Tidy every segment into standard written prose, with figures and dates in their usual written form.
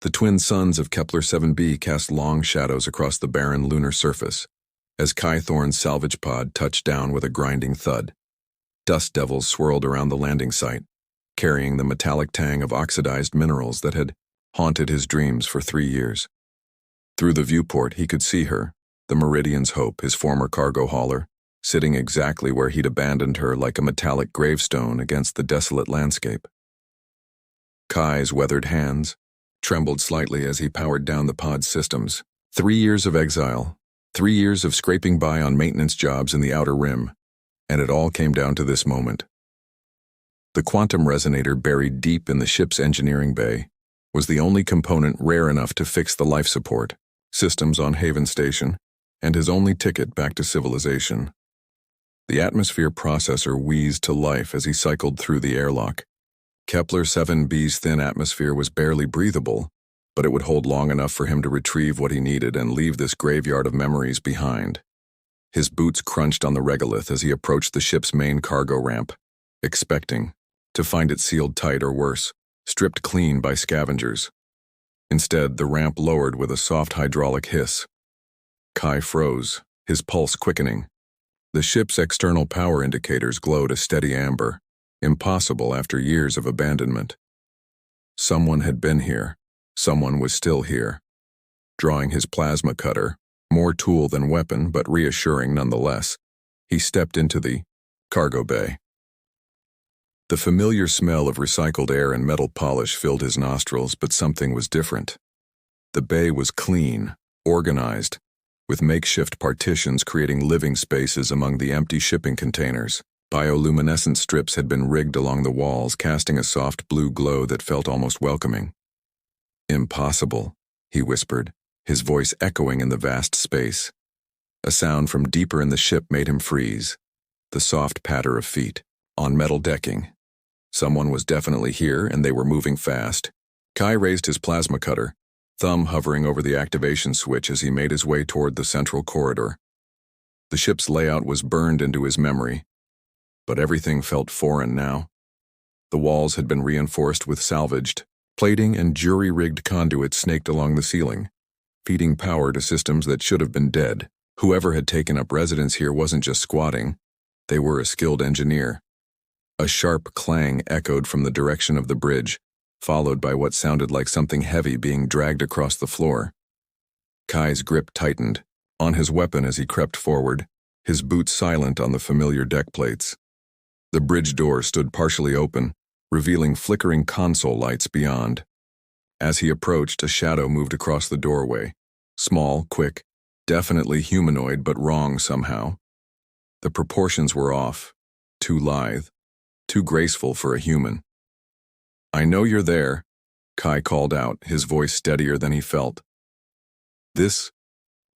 The twin suns of Kepler 7b cast long shadows across the barren lunar surface, as Kai Thorne's salvage pod touched down with a grinding thud. Dust devils swirled around the landing site, carrying the metallic tang of oxidized minerals that had haunted his dreams for 3 years. Through the viewport, he could see her, the Meridian's Hope, his former cargo hauler, sitting exactly where he'd abandoned her like a metallic gravestone against the desolate landscape. Kai's weathered hands trembled slightly as he powered down the pod's systems. 3 years of exile, 3 years of scraping by on maintenance jobs in the outer rim, and it all came down to this moment. The quantum resonator buried deep in the ship's engineering bay was the only component rare enough to fix the life support systems on Haven Station, and his only ticket back to civilization. The atmosphere processor wheezed to life as he cycled through the airlock. Kepler 7b's thin atmosphere was barely breathable, but it would hold long enough for him to retrieve what he needed and leave this graveyard of memories behind. His boots crunched on the regolith as he approached the ship's main cargo ramp, expecting to find it sealed tight or worse, stripped clean by scavengers. Instead, the ramp lowered with a soft hydraulic hiss. Kai froze, his pulse quickening. The ship's external power indicators glowed a steady amber, impossible after years of abandonment. Someone had been here. Someone was still here. Drawing his plasma cutter, more tool than weapon but reassuring nonetheless, he stepped into the cargo bay. The familiar smell of recycled air and metal polish filled his nostrils, but something was different. The bay was clean, organized, with makeshift partitions creating living spaces among the empty shipping containers. Bioluminescent strips had been rigged along the walls, casting a soft blue glow that felt almost welcoming. "Impossible," he whispered, his voice echoing in the vast space. A sound from deeper in the ship made him freeze. The soft patter of feet on metal decking. Someone was definitely here, and they were moving fast. Kai raised his plasma cutter, thumb hovering over the activation switch as he made his way toward the central corridor. The ship's layout was burned into his memory, but everything felt foreign now. The walls had been reinforced with salvaged plating and jury-rigged conduits snaked along the ceiling, feeding power to systems that should have been dead. Whoever had taken up residence here wasn't just squatting, they were a skilled engineer. A sharp clang echoed from the direction of the bridge, followed by what sounded like something heavy being dragged across the floor. Kai's grip tightened on his weapon as he crept forward, his boots silent on the familiar deck plates. The bridge door stood partially open, revealing flickering console lights beyond. As he approached, a shadow moved across the doorway. Small, quick, definitely humanoid but wrong somehow. The proportions were off, too lithe, too graceful for a human. "I know you're there," Kai called out, his voice steadier than he felt. "This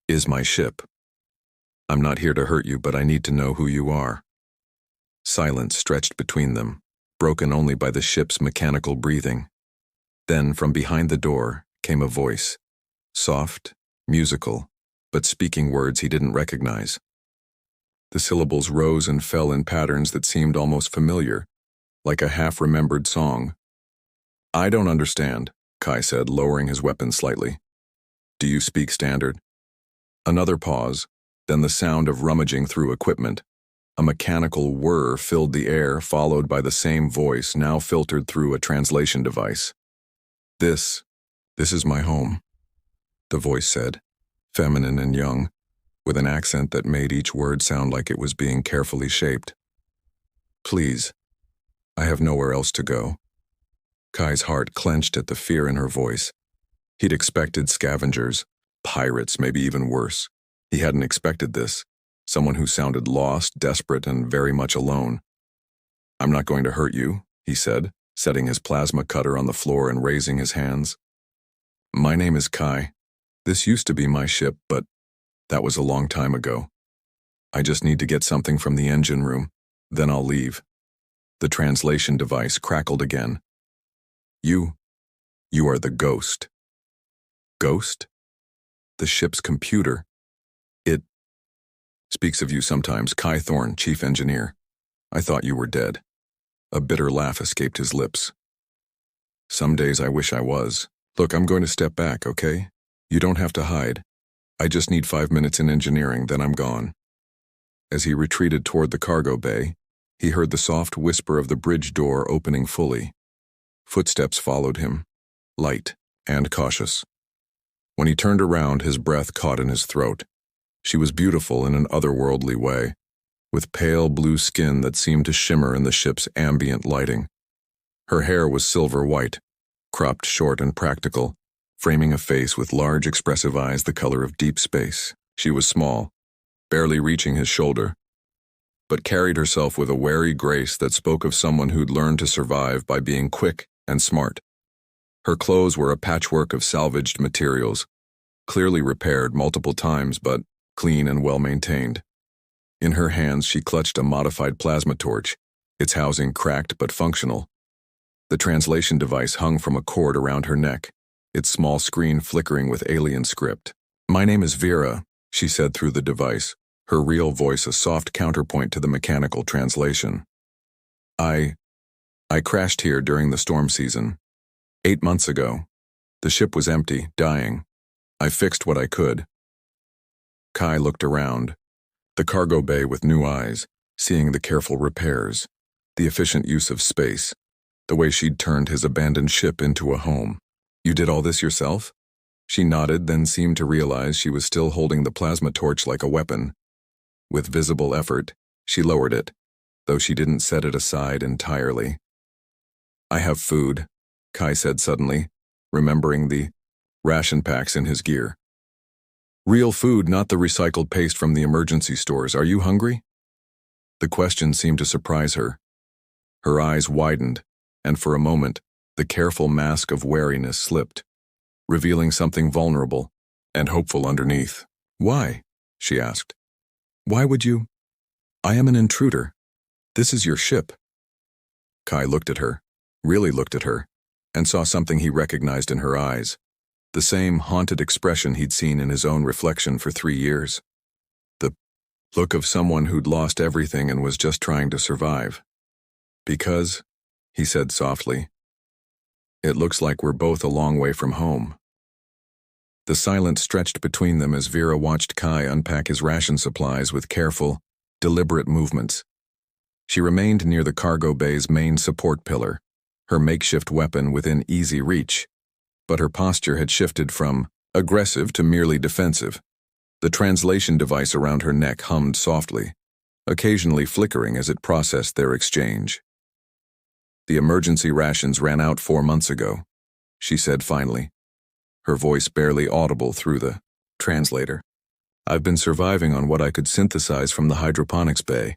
is my ship. I'm not here to hurt you, but I need to know who you are." Silence stretched between them, broken only by the ship's mechanical breathing. Then, from behind the door, came a voice, soft, musical, but speaking words he didn't recognize. The syllables rose and fell in patterns that seemed almost familiar, like a half-remembered song. "I don't understand," Kai said, lowering his weapon slightly. "Do you speak standard?" Another pause, then the sound of rummaging through equipment. A mechanical whir filled the air, followed by the same voice, now filtered through a translation device. This is my home," the voice said, feminine and young, with an accent that made each word sound like it was being carefully shaped. "Please, I have nowhere else to go." Kai's heart clenched at the fear in her voice. He'd expected scavengers, pirates, maybe even worse. He hadn't expected this. Someone who sounded lost, desperate, and very much alone. "I'm not going to hurt you," he said, setting his plasma cutter on the floor and raising his hands. "My name is Kai. This used to be my ship, but that was a long time ago. I just need to get something from the engine room, then I'll leave." The translation device crackled again. You are the ghost." "Ghost?" "The ship's computer. It speaks of you sometimes, Kai Thorne, chief engineer. I thought you were dead." A bitter laugh escaped his lips. "Some days I wish I was," Look, I'm going to step back, okay? You don't have to hide. I just need 5 minutes in engineering, then I'm gone. As he retreated toward the cargo bay, he heard the soft whisper of the bridge door opening fully. Footsteps followed him, light and cautious. When he turned around, his breath caught in his throat. She was beautiful in an otherworldly way, with pale blue skin that seemed to shimmer in the ship's ambient lighting. Her hair was silver white, cropped short and practical, framing a face with large expressive eyes the color of deep space. She was small, barely reaching his shoulder, but carried herself with a wary grace that spoke of someone who'd learned to survive by being quick and smart. Her clothes were a patchwork of salvaged materials, clearly repaired multiple times but clean and well-maintained. In her hands she clutched a modified plasma torch, its housing cracked but functional. The translation device hung from a cord around her neck, its small screen flickering with alien script. "My name is Vera," she said through the device, her real voice a soft counterpoint to the mechanical translation. I crashed here during the storm season. 8 months ago. The ship was empty, dying. I fixed what I could." Kai looked around, the cargo bay with new eyes, seeing the careful repairs, the efficient use of space, the way she'd turned his abandoned ship into a home. "You did all this yourself?" She nodded, then seemed to realize she was still holding the plasma torch like a weapon. With visible effort, she lowered it, though she didn't set it aside entirely. "I have food," Kai said suddenly, remembering the ration packs in his gear. "Real food, not the recycled paste from the emergency stores. Are you hungry?" The question seemed to surprise her. Her eyes widened, and for a moment, the careful mask of wariness slipped, revealing something vulnerable and hopeful underneath. "Why?" she asked. "Why would you? I am an intruder. This is your ship." Kai looked at her, really looked at her, and saw something he recognized in her eyes, the same haunted expression he'd seen in his own reflection for 3 years. The look of someone who'd lost everything and was just trying to survive. "Because," he said softly, "it looks like we're both a long way from home." The silence stretched between them as Vera watched Kai unpack his ration supplies with careful, deliberate movements. She remained near the cargo bay's main support pillar, her makeshift weapon within easy reach, but her posture had shifted from aggressive to merely defensive. The translation device around her neck hummed softly, occasionally flickering as it processed their exchange. "The emergency rations ran out 4 months ago," she said finally, her voice barely audible through the translator. "I've been surviving on what I could synthesize from the hydroponics bay."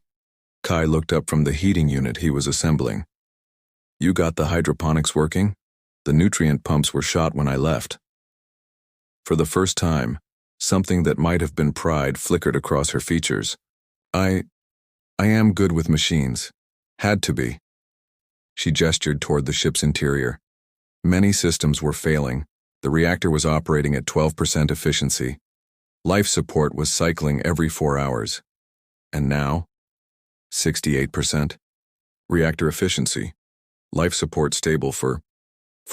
Kai looked up from the heating unit he was assembling. "You got the hydroponics working? The nutrient pumps were shot when I left." For the first time, something that might have been pride flickered across her features. I am good with machines. Had to be." She gestured toward the ship's interior. Many systems were failing. The reactor was operating at 12% efficiency. Life support was cycling every 4 hours. And now, 68%. Reactor efficiency. Life support stable for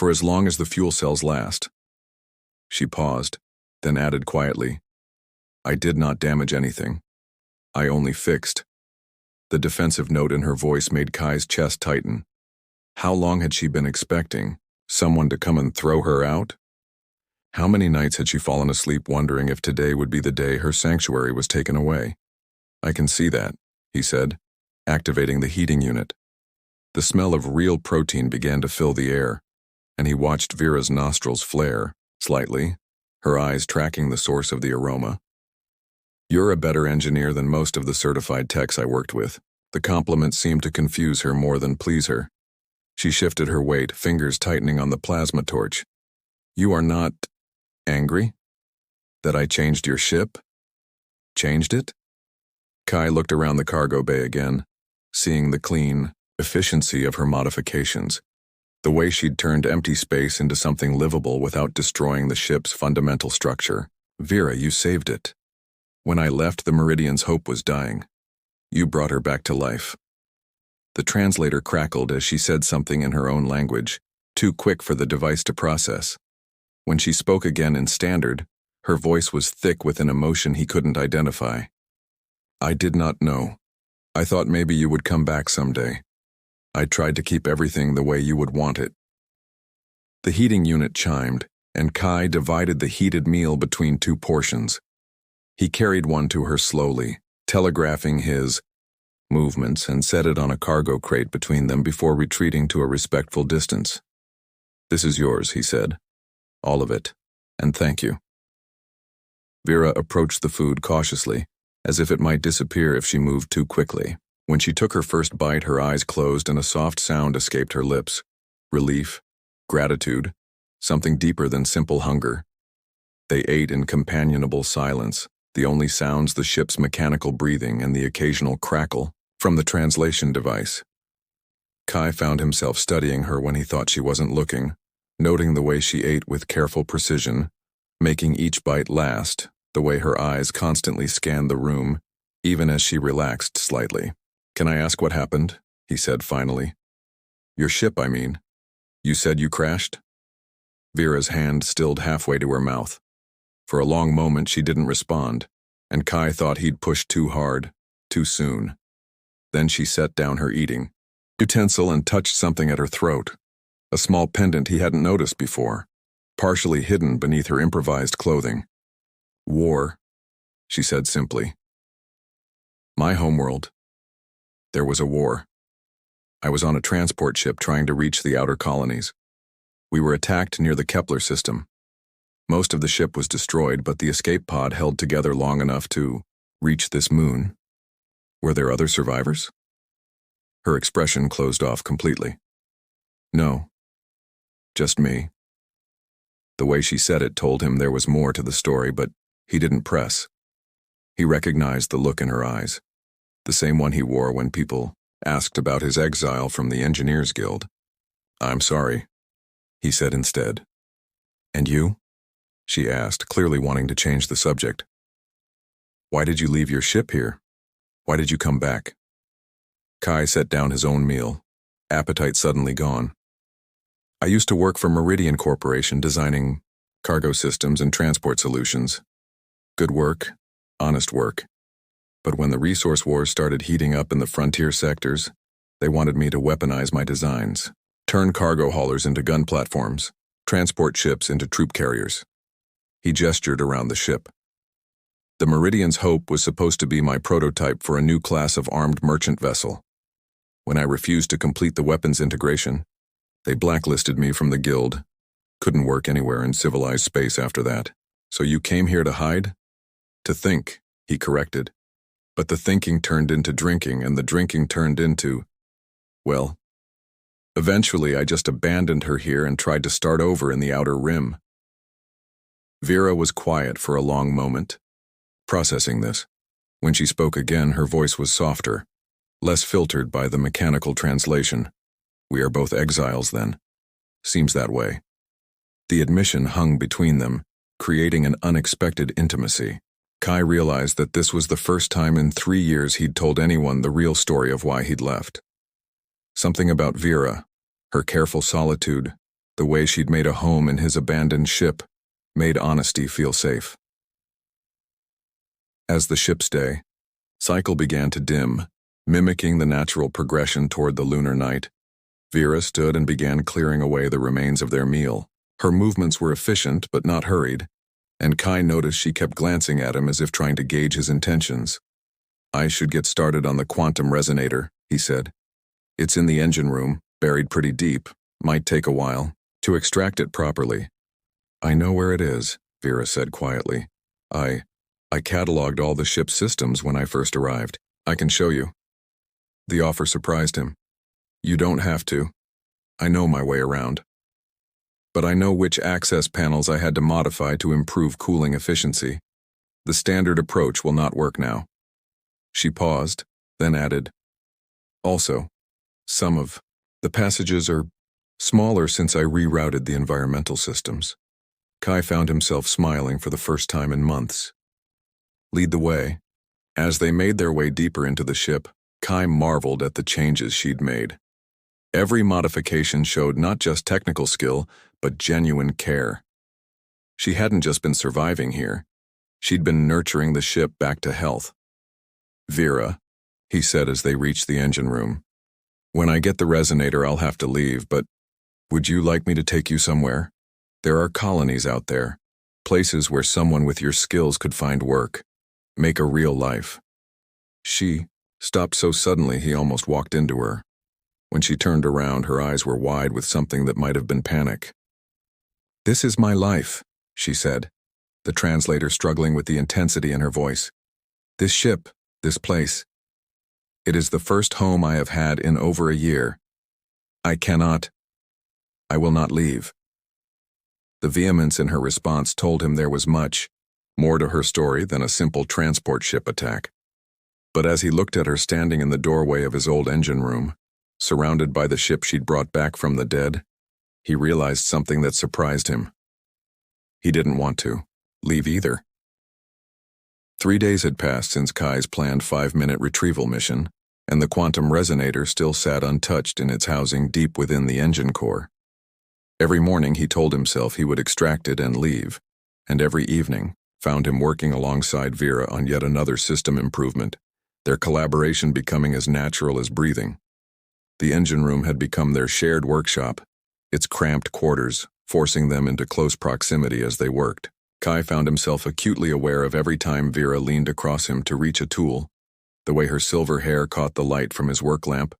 as long as the fuel cells last. She paused, then added quietly, "I did not damage anything. I only fixed." The defensive note in her voice made Kai's chest tighten. How long had she been expecting? Someone to come and throw her out? How many nights had she fallen asleep wondering if today would be the day her sanctuary was taken away? "I can see that," he said, activating the heating unit. The smell of real protein began to fill the air, and he watched Vera's nostrils flare, slightly, her eyes tracking the source of the aroma. "You're a better engineer than most of the certified techs I worked with." The compliment seemed to confuse her more than please her. She shifted her weight, fingers tightening on the plasma torch. "You are not angry? That I changed your ship? Changed it?" Kai looked around the cargo bay again, seeing the clean efficiency of her modifications, the way she'd turned empty space into something livable without destroying the ship's fundamental structure. "Vera, you saved it. When I left, the Meridian's hope was dying. You brought her back to life." The translator crackled as she said something in her own language, too quick for the device to process. When she spoke again in Standard, her voice was thick with an emotion he couldn't identify. I did not know. I thought maybe you would come back someday. I tried to keep everything the way you would want it. The heating unit chimed, and Kai divided the heated meal between two portions. He carried one to her slowly, telegraphing his movements, and set it on a cargo crate between them before retreating to a respectful distance. This is yours, he said. All of it, and thank you. Vera approached the food cautiously, as if it might disappear if she moved too quickly. When she took her first bite, her eyes closed and a soft sound escaped her lips. Relief, gratitude, something deeper than simple hunger. They ate in companionable silence, the only sounds the ship's mechanical breathing and the occasional crackle from the translation device. Kai found himself studying her when he thought she wasn't looking, noting the way she ate with careful precision, making each bite last, the way her eyes constantly scanned the room, even as she relaxed slightly. Can I ask what happened? He said finally. Your ship, I mean. You said you crashed? Vera's hand stilled halfway to her mouth. For a long moment she didn't respond, and Kai thought he'd pushed too hard, too soon. Then she set down her eating utensil and touched something at her throat, a small pendant he hadn't noticed before, partially hidden beneath her improvised clothing. War, she said simply. My homeworld. There was a war. I was on a transport ship trying to reach the outer colonies. We were attacked near the Kepler system. Most of the ship was destroyed, but the escape pod held together long enough to reach this moon. Were there other survivors? Her expression closed off completely. No. Just me. The way she said it told him there was more to the story, but he didn't press. He recognized the look in her eyes, the same one he wore when people asked about his exile from the Engineers Guild. I'm sorry, he said instead. And you? She asked, clearly wanting to change the subject. Why did you leave your ship here? Why did you come back? Kai set down his own meal, appetite suddenly gone. I used to work for Meridian Corporation designing cargo systems and transport solutions. Good work, honest work. But when the resource wars started heating up in the frontier sectors, they wanted me to weaponize my designs, turn cargo haulers into gun platforms, transport ships into troop carriers. He gestured around the ship. The Meridian's Hope was supposed to be my prototype for a new class of armed merchant vessel. When I refused to complete the weapons integration, they blacklisted me from the guild. Couldn't work anywhere in civilized space after that. So you came here to hide? To think, he corrected. But the thinking turned into drinking, and the drinking turned into, well, eventually I just abandoned her here and tried to start over in the outer rim. Vera was quiet for a long moment, processing this. When she spoke again, her voice was softer, less filtered by the mechanical translation. We are both exiles, then. Seems that way. The admission hung between them, creating an unexpected intimacy. Kai realized that this was the first time in 3 years he'd told anyone the real story of why he'd left. Something about Vera, her careful solitude, the way she'd made a home in his abandoned ship, made honesty feel safe. As the ship's day cycle began to dim, mimicking the natural progression toward the lunar night, Vera stood and began clearing away the remains of their meal. Her movements were efficient but not hurried, and Kai noticed she kept glancing at him as if trying to gauge his intentions. I should get started on the quantum resonator, he said. It's in the engine room, buried pretty deep. Might take a while to extract it properly. I know where it is, Vera said quietly. I cataloged all the ship's systems when I first arrived. I can show you. The offer surprised him. You don't have to. I know my way around. But I know which access panels I had to modify to improve cooling efficiency. The standard approach will not work now. She paused, then added, also, some of the passages are smaller since I rerouted the environmental systems. Kai found himself smiling for the first time in months. Lead the way. As they made their way deeper into the ship, Kai marveled at the changes she'd made. Every modification showed not just technical skill, but genuine care. She hadn't just been surviving here. She'd been nurturing the ship back to health. "Vera," he said as they reached the engine room. "When I get the resonator, I'll have to leave, but would you like me to take you somewhere? There are colonies out there, places where someone with your skills could find work, make a real life." She stopped so suddenly he almost walked into her. When she turned around, her eyes were wide with something that might have been panic. "This is my life," she said, the translator struggling with the intensity in her voice. "This ship, this place. It is the first home I have had in over a year. I will not leave." The vehemence in her response told him there was much more to her story than a simple transport ship attack. But as he looked at her standing in the doorway of his old engine room, surrounded by the ship she'd brought back from the dead, he realized something that surprised him. He didn't want to leave either. 3 days had passed since Kai's planned 5-minute retrieval mission, and the quantum resonator still sat untouched in its housing deep within the engine core. Every morning he told himself he would extract it and leave, and every evening found him working alongside Vera on yet another system improvement, their collaboration becoming as natural as breathing. The engine room had become their shared workshop, its cramped quarters forcing them into close proximity as they worked. Kai found himself acutely aware of every time Vera leaned across him to reach a tool, the way her silver hair caught the light from his work lamp,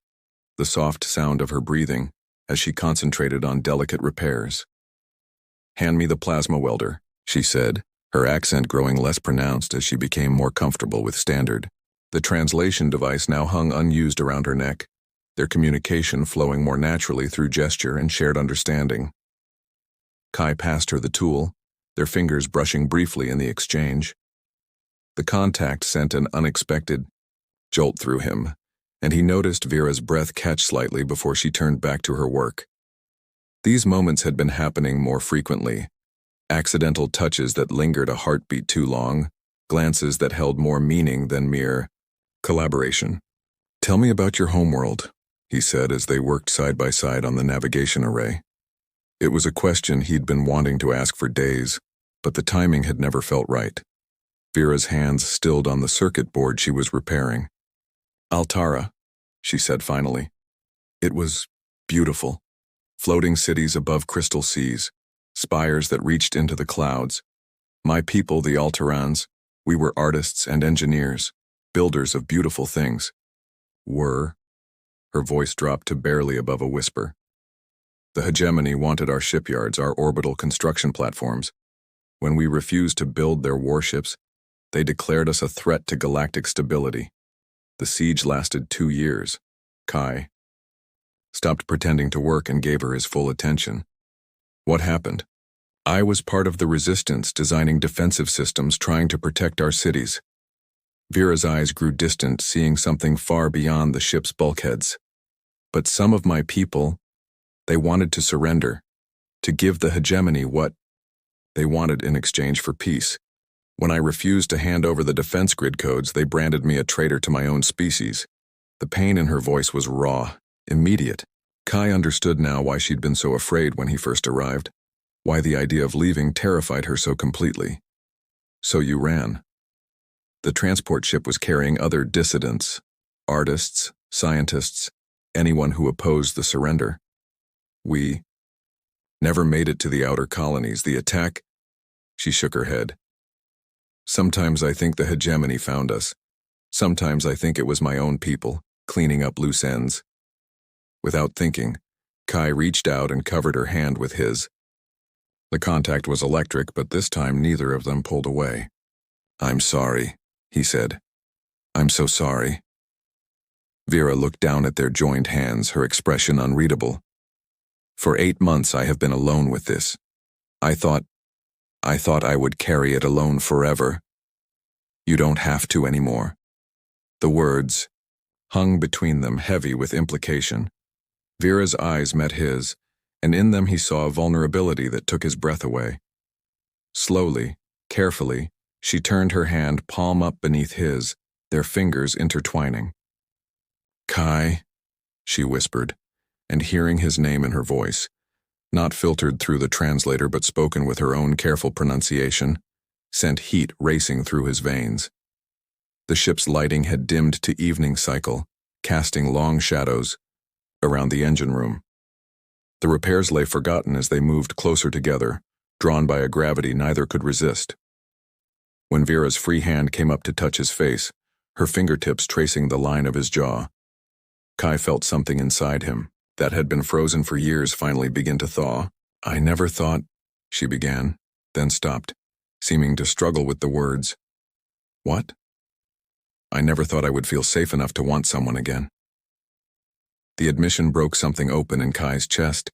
the soft sound of her breathing as she concentrated on delicate repairs. "Hand me the plasma welder," she said, her accent growing less pronounced as she became more comfortable with Standard. The translation device now hung unused around her neck, their communication flowing more naturally through gesture and shared understanding. Kai passed her the tool, their fingers brushing briefly in the exchange. The contact sent an unexpected jolt through him, and he noticed Vera's breath catch slightly before she turned back to her work. These moments had been happening more frequently, accidental touches that lingered a heartbeat too long, glances that held more meaning than mere collaboration. "Tell me about your homeworld," he said as they worked side by side on the navigation array. It was a question he'd been wanting to ask for days, but the timing had never felt right. Vera's hands stilled on the circuit board she was repairing. "Altara," she said finally. "It was beautiful. Floating cities above crystal seas, spires that reached into the clouds. My people, the Altarans, we were artists and engineers, builders of beautiful things." "Were?" Her voice dropped to barely above a whisper. "The hegemony wanted our shipyards, our orbital construction platforms. When we refused to build their warships, they declared us a threat to galactic stability. The siege lasted 2 years. Kai stopped pretending to work and gave her his full attention. "What happened?" "I was part of the resistance, designing defensive systems, trying to protect our cities." Vera's eyes grew distant, seeing something far beyond the ship's bulkheads. "But some of my people, they wanted to surrender, to give the hegemony what they wanted in exchange for peace. When I refused to hand over the defense grid codes, they branded me a traitor to my own species." The pain in her voice was raw, immediate. Kai understood now why she'd been so afraid when he first arrived, why the idea of leaving terrified her so completely. "So you ran." The transport ship was carrying other dissidents, artists, scientists, anyone who opposed the surrender. "We never made it to the outer colonies. The attack..." She shook her head. "Sometimes I think the hegemony found us. Sometimes I think it was my own people, cleaning up loose ends." Without thinking, Kai reached out and covered her hand with his. The contact was electric, but this time neither of them pulled away. "I'm sorry," he said. "I'm so sorry." Vera looked down at their joined hands, her expression unreadable. "For 8 months I have been alone with this. I thought I would carry it alone forever. You don't have to anymore." The words hung between them, heavy with implication. Vera's eyes met his, and in them he saw a vulnerability that took his breath away. Slowly, carefully, she turned her hand palm up beneath his, their fingers intertwining. "Kai," she whispered, and hearing his name in her voice, not filtered through the translator but spoken with her own careful pronunciation, sent heat racing through his veins. The ship's lighting had dimmed to evening cycle, casting long shadows around the engine room. The repairs lay forgotten as they moved closer together, drawn by a gravity neither could resist. When Vera's free hand came up to touch his face, her fingertips tracing the line of his jaw, Kai felt something inside him that had been frozen for years finally begin to thaw. "I never thought," she began, then stopped, seeming to struggle with the words. "What?" "I never thought I would feel safe enough to want someone again." The admission broke something open in Kai's chest.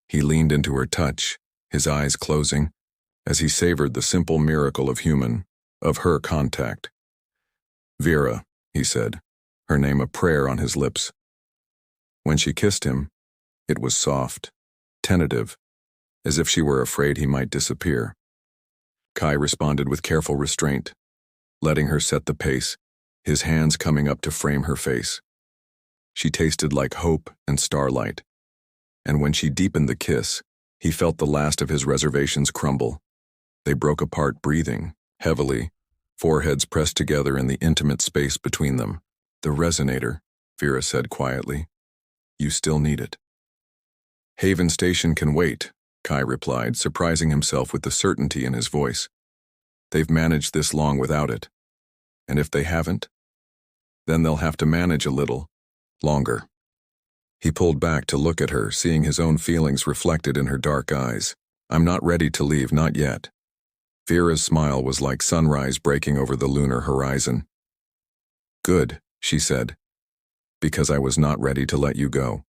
He leaned into her touch, his eyes closing, as he savored the simple miracle of her contact. "Vera," he said, her name a prayer on his lips. When she kissed him, it was soft, tentative, as if she were afraid he might disappear. Kai responded with careful restraint, letting her set the pace, his hands coming up to frame her face. She tasted like hope and starlight, and when she deepened the kiss, he felt the last of his reservations crumble. They broke apart breathing, heavily, foreheads pressed together in the intimate space between them. "The resonator," Vera said quietly. "You still need it." "Haven Station can wait," Kai replied, surprising himself with the certainty in his voice. "They've managed this long without it. And if they haven't, then they'll have to manage a little longer." He pulled back to look at her, seeing his own feelings reflected in her dark eyes. "I'm not ready to leave, not yet." Vera's smile was like sunrise breaking over the lunar horizon. "Good," she said, "because I was not ready to let you go."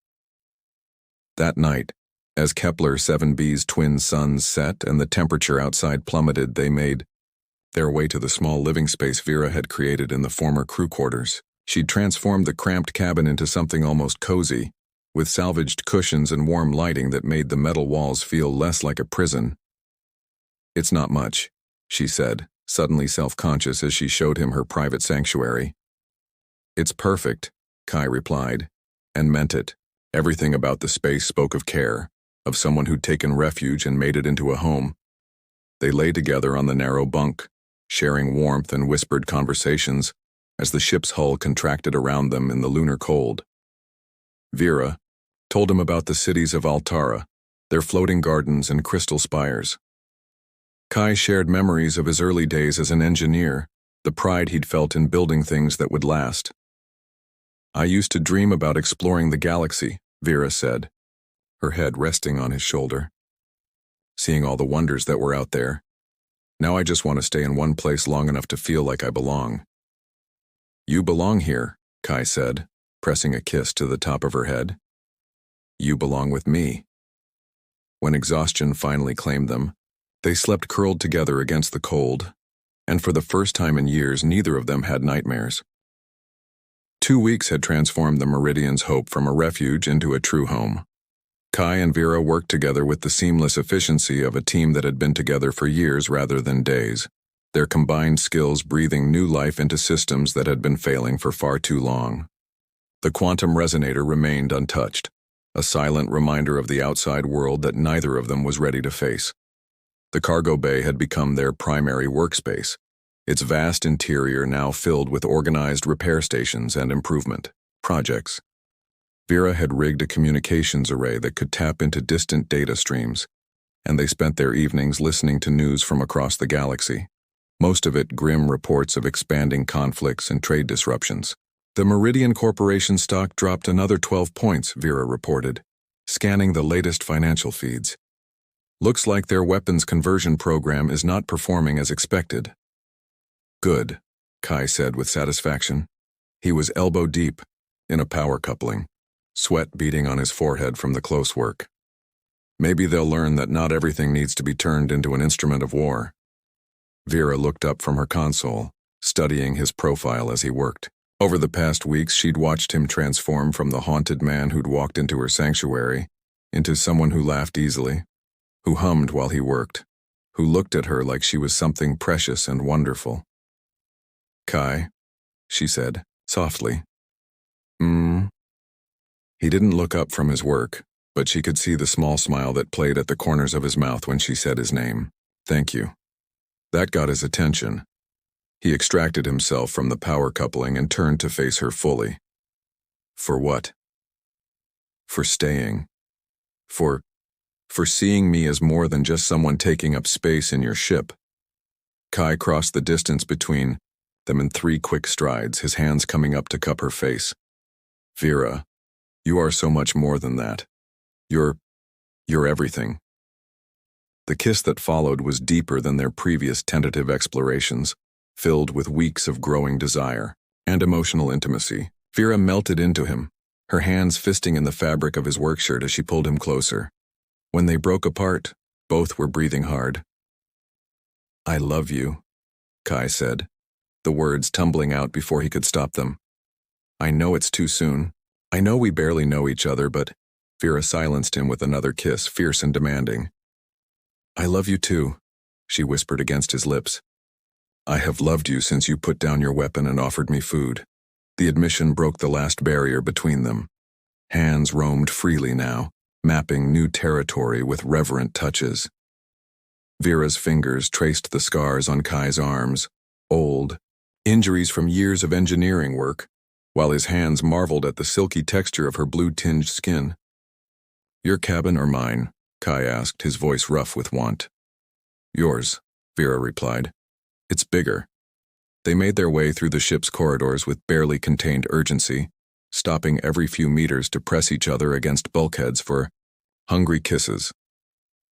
That night, as Kepler 7b's twin suns set and the temperature outside plummeted, they made their way to the small living space Vera had created in the former crew quarters. She'd transformed the cramped cabin into something almost cozy, with salvaged cushions and warm lighting that made the metal walls feel less like a prison. "It's not much," she said, suddenly self-conscious as she showed him her private sanctuary. "It's perfect," Kai replied, and meant it. Everything about the space spoke of care, of someone who'd taken refuge and made it into a home. They lay together on the narrow bunk, sharing warmth and whispered conversations as the ship's hull contracted around them in the lunar cold. Vera told him about the cities of Altara, their floating gardens and crystal spires. Kai shared memories of his early days as an engineer, the pride he'd felt in building things that would last. "I used to dream about exploring the galaxy," Vera said, her head resting on his shoulder. "Seeing all the wonders that were out there. Now I just want to stay in one place long enough to feel like I belong." "You belong here," Kai said, pressing a kiss to the top of her head. "You belong with me." When exhaustion finally claimed them, they slept curled together against the cold, and for the first time in years neither of them had nightmares. 2 weeks had transformed the Meridian's hope from a refuge into a true home. Kai and Vera worked together with the seamless efficiency of a team that had been together for years rather than days, their combined skills breathing new life into systems that had been failing for far too long. The quantum resonator remained untouched, a silent reminder of the outside world that neither of them was ready to face. The cargo bay had become their primary workspace, its vast interior now filled with organized repair stations and improvement projects. Vera had rigged a communications array that could tap into distant data streams, and they spent their evenings listening to news from across the galaxy, most of it grim reports of expanding conflicts and trade disruptions. "The Meridian Corporation stock dropped another 12 points, Vera reported, scanning the latest financial feeds. "Looks like their weapons conversion program is not performing as expected." "Good," Kai said with satisfaction. He was elbow deep in a power coupling, sweat beading on his forehead from the close work. "Maybe they'll learn that not everything needs to be turned into an instrument of war." Vera looked up from her console, studying his profile as he worked. Over the past weeks, she'd watched him transform from the haunted man who'd walked into her sanctuary into someone who laughed easily, who hummed while he worked, who looked at her like she was something precious and wonderful. "Kai," she said, softly. He didn't look up from his work, but she could see the small smile that played at the corners of his mouth when she said his name. Thank you. That got his attention. He extracted himself from the power coupling and turned to face her fully. For what? For staying. For seeing me as more than just someone taking up space in your ship. Kai crossed the distance between them in 3 quick strides, his hands coming up to cup her face. Vera, you are so much more than that. You're everything. The kiss that followed was deeper than their previous tentative explorations, filled with weeks of growing desire and emotional intimacy. Vera melted into him, her hands fisting in the fabric of his work shirt as she pulled him closer. When they broke apart, both were breathing hard. I love you, Kai said, the words tumbling out before he could stop them. I know it's too soon. I know we barely know each other, but Vera silenced him with another kiss, fierce and demanding. I love you too, she whispered against his lips. I have loved you since you put down your weapon and offered me food. The admission broke the last barrier between them. Hands roamed freely now, mapping new territory with reverent touches. Vera's fingers traced the scars on Kai's arms, old, injuries from years of engineering work, while his hands marveled at the silky texture of her blue-tinged skin. Your cabin or mine? Kai asked, his voice rough with want. Yours, Vera replied. It's bigger. They made their way through the ship's corridors with barely contained urgency, stopping every few meters to press each other against bulkheads for hungry kisses.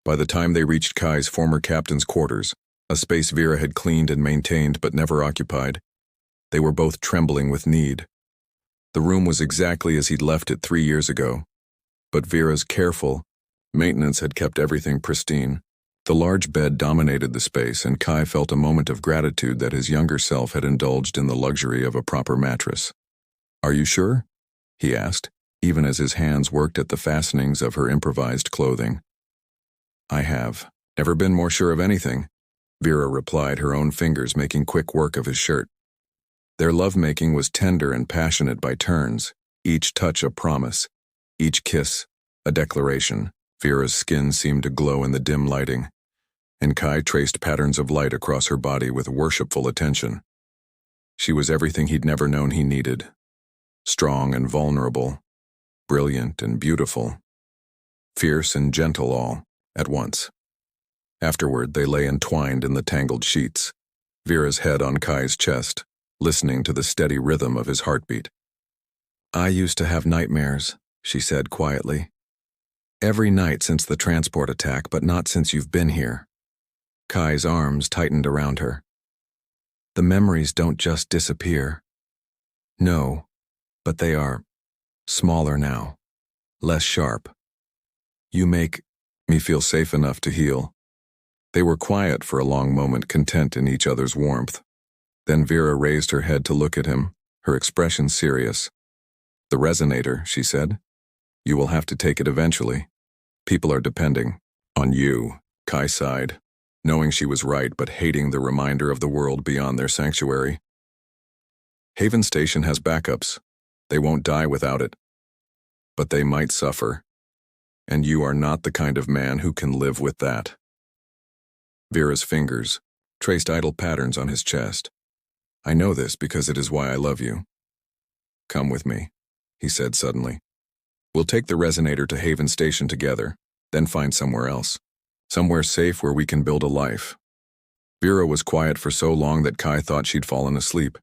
By the time they reached Kai's former captain's quarters, a space Vera had cleaned and maintained but never occupied, they were both trembling with need. The room was exactly as he'd left it 3 years ago, but Vera's careful maintenance had kept everything pristine. The large bed dominated the space, and Kai felt a moment of gratitude that his younger self had indulged in the luxury of a proper mattress. Are you sure? He asked, even as his hands worked at the fastenings of her improvised clothing. I have never been more sure of anything, Vera replied, her own fingers making quick work of his shirt. Their lovemaking was tender and passionate by turns, each touch a promise, each kiss a declaration. Vera's skin seemed to glow in the dim lighting, and Kai traced patterns of light across her body with worshipful attention. She was everything he'd never known he needed. Strong and vulnerable, brilliant and beautiful, fierce and gentle all at once. Afterward, they lay entwined in the tangled sheets, Vera's head on Kai's chest, listening to the steady rhythm of his heartbeat. I used to have nightmares, she said quietly. Every night since the transport attack, but not since you've been here. Kai's arms tightened around her. The memories don't just disappear. No, but they are smaller now, less sharp. You make me feel safe enough to heal. They were quiet for a long moment, content in each other's warmth. Then Vera raised her head to look at him, her expression serious. The resonator, she said. You will have to take it eventually. People are depending on you, Kai sighed, knowing she was right but hating the reminder of the world beyond their sanctuary. Haven Station has backups. They won't die without it. But they might suffer. And you are not the kind of man who can live with that. Vera's fingers traced idle patterns on his chest. I know this because it is why I love you. Come with me, he said suddenly. We'll take the resonator to Haven Station together, then find somewhere else. Somewhere safe where we can build a life. Vera was quiet for so long that Kai thought she'd fallen asleep.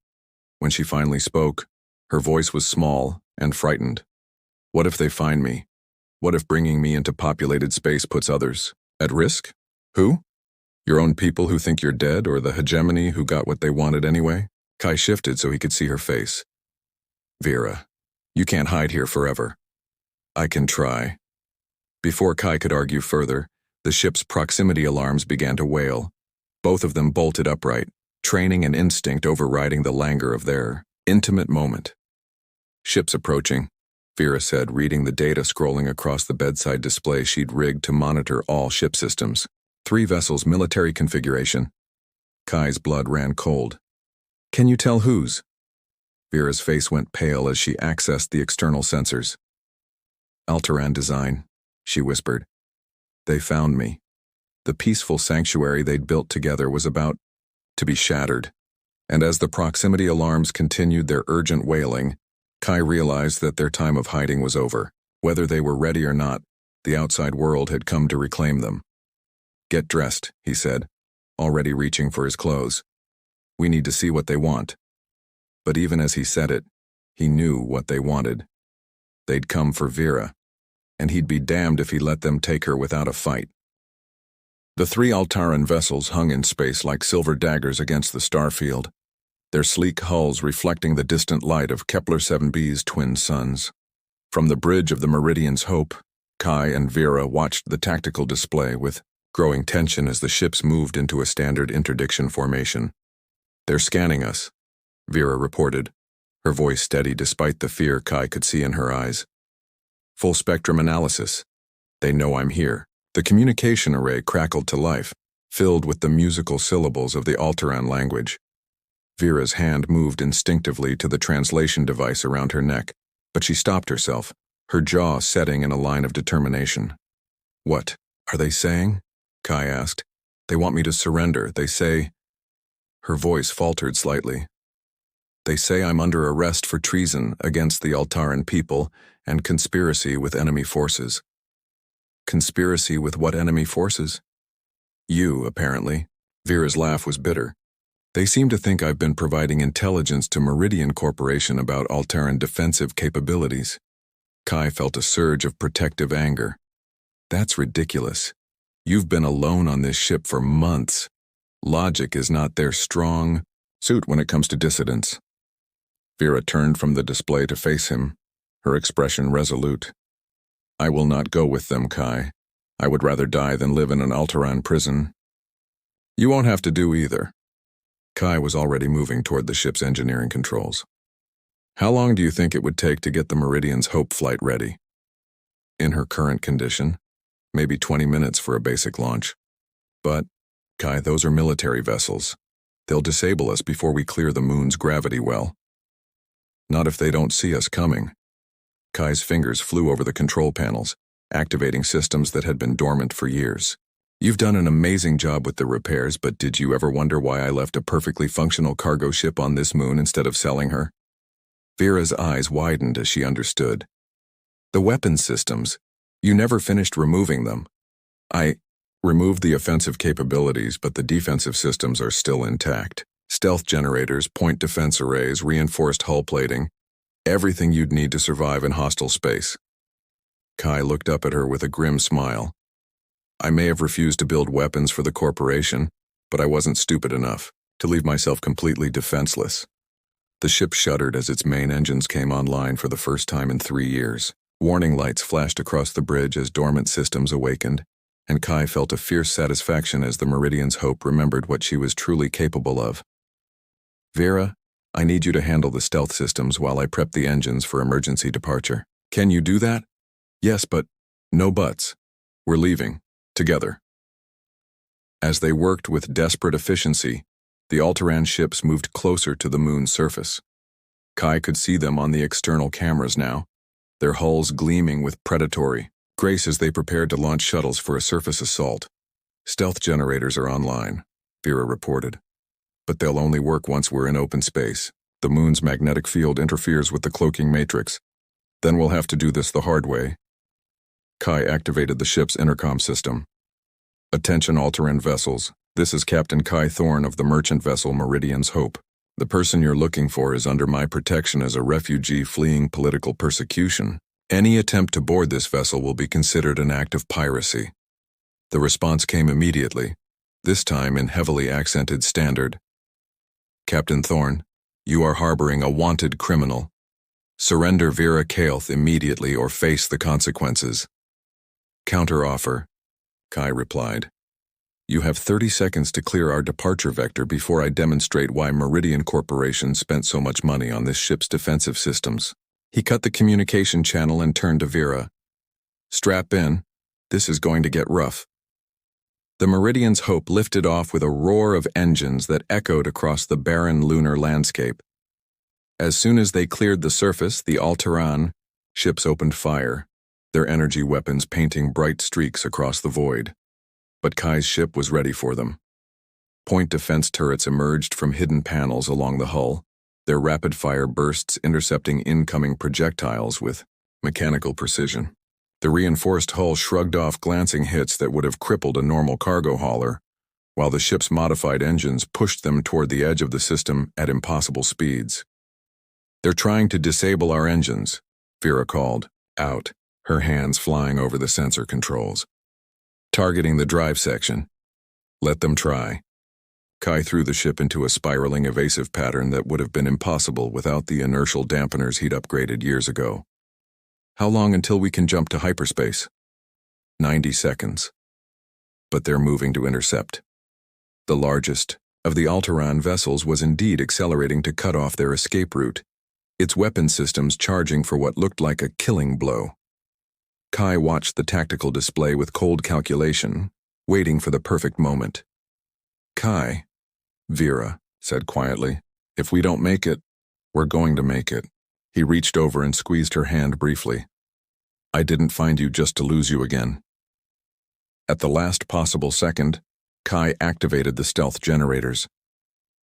When she finally spoke, her voice was small and frightened. What if they find me? What if bringing me into populated space puts others at risk? Who? Your own people who think you're dead, or the hegemony who got what they wanted anyway? Kai shifted so he could see her face. Vera, you can't hide here forever. I can try. Before Kai could argue further, the ship's proximity alarms began to wail. Both of them bolted upright, training and instinct overriding the languor of their intimate moment. Ship's approaching, Vera said, reading the data scrolling across the bedside display she'd rigged to monitor all ship systems. 3 vessels military configuration. Kai's blood ran cold. Can you tell whose? Vera's face went pale as she accessed the external sensors. Alteran design, she whispered. They found me. The peaceful sanctuary they'd built together was about to be shattered, and as the proximity alarms continued their urgent wailing, Kai realized that their time of hiding was over. Whether they were ready or not, the outside world had come to reclaim them. Get dressed, he said, already reaching for his clothes. We need to see what they want. But even as he said it, he knew what they wanted. They'd come for Vera, and he'd be damned if he let them take her without a fight. The 3 Altaran vessels hung in space like silver daggers against the starfield, their sleek hulls reflecting the distant light of Kepler 7b's twin suns. From the bridge of the Meridian's Hope, Kai and Vera watched the tactical display with growing tension as the ships moved into a standard interdiction formation. They're scanning us, Vera reported, her voice steady despite the fear Kai could see in her eyes. Full spectrum analysis. They know I'm here. The communication array crackled to life, filled with the musical syllables of the Altaran language. Vera's hand moved instinctively to the translation device around her neck, but she stopped herself, her jaw setting in a line of determination. What are they saying? Kai asked. They want me to surrender. They say... Her voice faltered slightly. They say I'm under arrest for treason against the Altaran people and conspiracy with enemy forces. Conspiracy with what enemy forces? You, apparently. Vera's laugh was bitter. They seem to think I've been providing intelligence to Meridian Corporation about Altaran defensive capabilities. Kai felt a surge of protective anger. That's ridiculous. You've been alone on this ship for months. Logic is not their strong suit when it comes to dissidents. Vera turned from the display to face him, her expression resolute. I will not go with them, Kai. I would rather die than live in an Altaran prison. You won't have to do either. Kai was already moving toward the ship's engineering controls. How long do you think it would take to get the Meridian's Hope flight ready? In her current condition, maybe 20 minutes for a basic launch. But, Kai, those are military vessels. They'll disable us before we clear the moon's gravity well. Not if they don't see us coming. Kai's fingers flew over the control panels, activating systems that had been dormant for years. You've done an amazing job with the repairs, but did you ever wonder why I left a perfectly functional cargo ship on this moon instead of selling her? Vera's eyes widened as she understood. The weapons systems. You never finished removing them. I removed the offensive capabilities, but the defensive systems are still intact. Stealth generators, point defense arrays, reinforced hull plating, everything you'd need to survive in hostile space. Kai looked up at her with a grim smile. I may have refused to build weapons for the corporation, but I wasn't stupid enough to leave myself completely defenseless. The ship shuddered as its main engines came online for the first time in 3 years. Warning lights flashed across the bridge as dormant systems awakened, and Kai felt a fierce satisfaction as the Meridian's Hope remembered what she was truly capable of. Vera, I need you to handle the stealth systems while I prep the engines for emergency departure. Can you do that? Yes, but no buts. We're leaving. Together. As they worked with desperate efficiency, the Altaran ships moved closer to the moon's surface. Kai could see them on the external cameras now, their hulls gleaming with predatory grace as they prepared to launch shuttles for a surface assault. Stealth generators are online, Vera reported. But they'll only work once we're in open space. The moon's magnetic field interferes with the cloaking matrix. Then we'll have to do this the hard way. Kai activated the ship's intercom system. Attention Altaran vessels, this is Captain Kai Thorne of the merchant vessel Meridian's Hope. The person you're looking for is under my protection as a refugee fleeing political persecution. Any attempt to board this vessel will be considered an act of piracy. The response came immediately, this time in heavily accented standard. Captain Thorne, you are harboring a wanted criminal. Surrender Vera Kael'th immediately or face the consequences. Counteroffer, Kai replied. You have 30 seconds to clear our departure vector before I demonstrate why Meridian Corporation spent so much money on this ship's defensive systems. He cut the communication channel and turned to Vera. Strap in. This is going to get rough. The Meridian's Hope lifted off with a roar of engines that echoed across the barren lunar landscape. As soon as they cleared the surface, the Altaran ships opened fire, their energy weapons painting bright streaks across the void. But Kai's ship was ready for them. Point defense turrets emerged from hidden panels along the hull, their rapid-fire bursts intercepting incoming projectiles with mechanical precision. The reinforced hull shrugged off glancing hits that would have crippled a normal cargo hauler, while the ship's modified engines pushed them toward the edge of the system at impossible speeds. "They're trying to disable our engines," Vera called out, her hands flying over the sensor controls. "Targeting the drive section. Let them try." Kai threw the ship into a spiraling evasive pattern that would have been impossible without the inertial dampeners he'd upgraded years ago. "How long until we can jump to hyperspace?" 90 seconds. But they're moving to intercept. The largest of the Altaran vessels was indeed accelerating to cut off their escape route, its weapon systems charging for what looked like a killing blow. Kai watched the tactical display with cold calculation, waiting for the perfect moment. "Kai," Vera said quietly, "if we don't make it, we're going to make it." He reached over and squeezed her hand briefly. "I didn't find you just to lose you again." At the last possible second, Kai activated the stealth generators.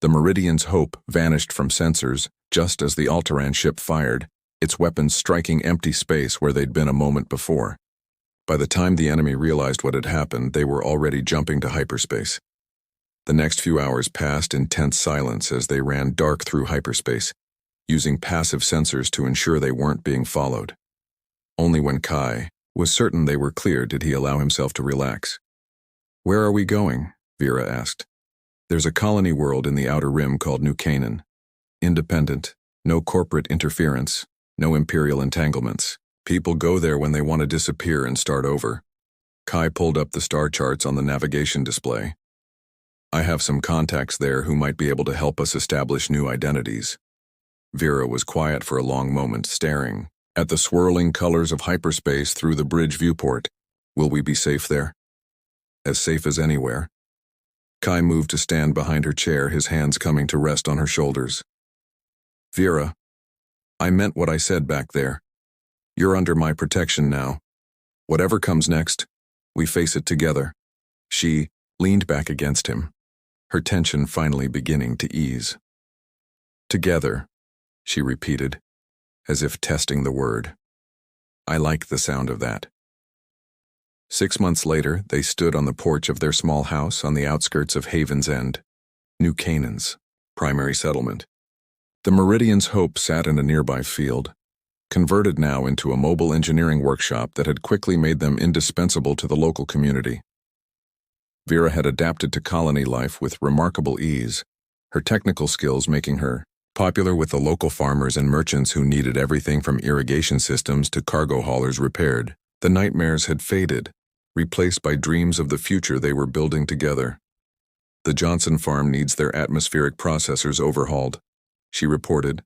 The Meridian's Hope vanished from sensors just as the Altaran ship fired, its weapons striking empty space where they'd been a moment before. By the time the enemy realized what had happened, they were already jumping to hyperspace. The next few hours passed in tense silence as they ran dark through hyperspace, using passive sensors to ensure they weren't being followed. Only when Kai was certain they were clear did he allow himself to relax. "Where are we going?" Vera asked. "There's a colony world in the outer rim called New Canaan. Independent, no corporate interference, no imperial entanglements. People go there when they want to disappear and start over." Kai pulled up the star charts on the navigation display. "I have some contacts there who might be able to help us establish new identities." Vera was quiet for a long moment, staring at the swirling colors of hyperspace through the bridge viewport. "Will we be safe there?" "As safe as anywhere." Kai moved to stand behind her chair, his hands coming to rest on her shoulders. "Vera, I meant what I said back there. You're under my protection now. Whatever comes next, we face it together." She leaned back against him, her tension finally beginning to ease. "Together," she repeated, as if testing the word. I like the sound of that. 6 months later, they stood on the porch of their small house on the outskirts of Haven's End, New Canaan's primary settlement. The Meridian's Hope sat in a nearby field, converted now into a mobile engineering workshop that had quickly made them indispensable to the local community. Vera had adapted to colony life with remarkable ease, her technical skills making her popular with the local farmers and merchants who needed everything from irrigation systems to cargo haulers repaired. The nightmares had faded, replaced by dreams of the future they were building together. "The Johnson farm needs their atmospheric processors overhauled," she reported,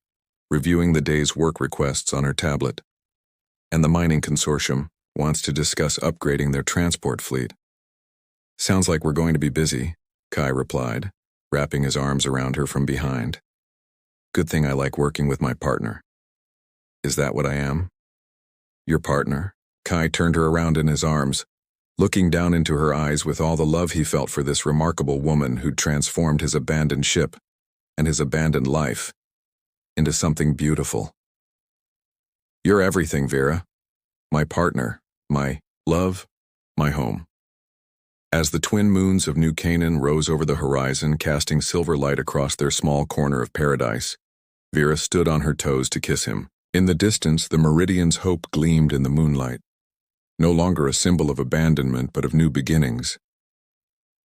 reviewing the day's work requests on her tablet. "And the mining consortium wants to discuss upgrading their transport fleet." "Sounds like we're going to be busy," Kai replied, wrapping his arms around her from behind. "Good thing I like working with my partner." "Is that what I am?" "Your partner?" Kai turned her around in his arms, looking down into her eyes with all the love he felt for this remarkable woman who'd transformed his abandoned ship and his abandoned life into something beautiful. "You're everything, Vera. My partner, my love, my home." As the twin moons of New Canaan rose over the horizon, casting silver light across their small corner of paradise, Vera stood on her toes to kiss him. In the distance, the Meridian's Hope gleamed in the moonlight, no longer a symbol of abandonment but of new beginnings.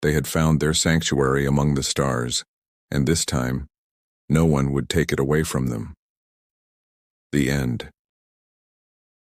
They had found their sanctuary among the stars, and this time, no one would take it away from them. The end.